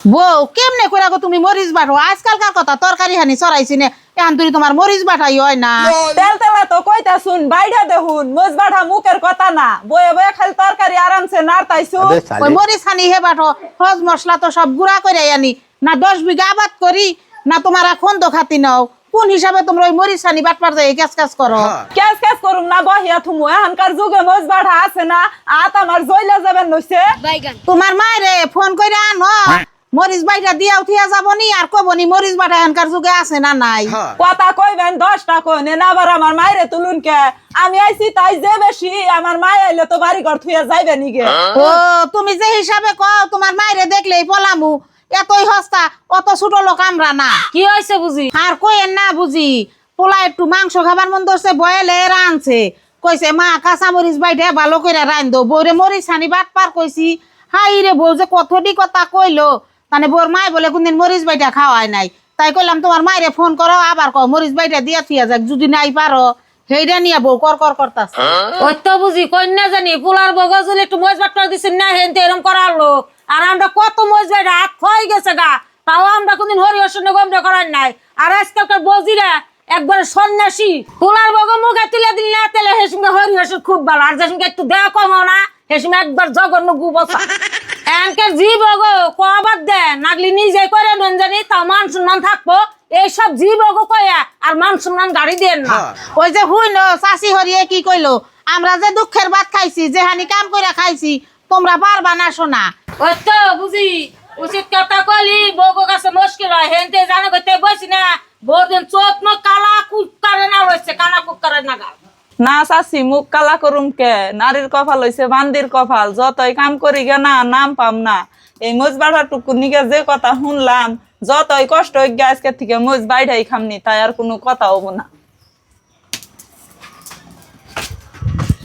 বউ কেমনে করে গো তুমি মরিচ বাটো? আজকালকার কথা তরকারি হানি চড়াইছি নে এখন তুই তোমার মরিচ বাটাই হয় না। তেল তেলা তো কইতা শুন বাইডা দেখুন মোজ বাটা মুখের কথা না, বয়ে বয়ে খালি তরকারি আরামসে নাড়তাইছু। ওই মরিচ হানি হে বাটো হজ মশলা তো সব গুড়া করে আনি না 10 বিঘা আবাদ করি না তোমার এখন তো খাতি নাও কোন হিসাবে তোমরা ওই মরিচ হানি বাটপার যাই কাজ কাজ করো? ক্যাস ক্যাস করুম না বহিয়া থুমু, এখনকার যুগে মোজ বাটা আছে না আত আমার জইলা যাবেন নইছে। তোমার মায়েরে ফোন করে আনো মরিচ বাইটা দিয়া উঠিয়া যাবনি আর কবনি মরিচ বাটা এখনকার যুগে আছে না নাই। কথা কইবেন 10টা কইন না আবার আমার মায়েরে তুলুন কে? আমি আইছি তাই যে বেশি আমার মায় আইলে তো বাড়ি ঘর থুইয়া যাইবে নিগে। ও তুমি যে হিসাবে কও তোমার মায়েরে দেখলেই পলামু এতই হস্তা অত ছোট লোক আমরা না। কি হয়েছে বুঝি? আর কইেন না বুঝি পোলা একটু মাংস খাবার মন ধরছে বয়েলে রানছে কইছে মা কাঁচা মরিচ বাইটে ভালো করে রান দো বউরে মরিচ ছানি বাট পার কইছি। হাই রে বউ যে কতটি কথা কইলো মানে বোর মায় বলে কোনদিন মরিচ বাইটা খাওয়াই নাই তাই কইলাম তোমার মায়েরে ফোন করো আবার কও মরিচ বাইটা দিয়া থিয়া যাক যদি নাই পারো সেইটা নিয়ে বউ কর কর করতাছে। ওই তো বুঝি কন্যা জানি পোলার বগজুল একটু মজ বাট্টা দিছেন না হেনতে এরকম করালো আর আমরা কত মজ বাইটা হাত খয়ে গেছে গা তাও আমরা কোনদিন হরিহর গমটা করার নাই। আর আজকালকার বজিরা একবারে সন্ন্যাসী পোলার বগ মুখে তুলে দিল না তেলে হেসুমে হরিহর খুব ভালো আর যেসুমকে একটু দেওয়া কমাও না হেসুমে একবার জঘন্য গুবসা এনকার জি বগ কবার দেন নাগলি নিজে করে নেন জানি তাও মান সম্মান থাকবো এইসব জি বগ কয়া আর মান সম্মান গাড়ি দেন না। ওই যে হুইন চাষি হরিয়ে কি কইলো আমরা যে দুঃখের ভাত খাইছি যে হানি কাম করে খাইছি তোমরা পারবা না শোনা। ওই তো বুঝি উচিত কথা কলি বউগো কাছে মুশকিল হয় হেনতে জানো কইতে বসি না ভোর দিন চোখ মুখ কালা কুকারে না রয়েছে কানা কুকারে না গা না চাচি মুখ কালা করুম কে? নারীর কপাল হইছে বান্দির কপাল, যতই কাম করি গে না নাম পাম না। এই মোজ বাড়ার টুকু নিগে যে কথা শুনলাম যতই কষ্ট হই গে আজকে থেকে মোজ বাইডাই খামনি তাই আর কোনো কথা হবো না।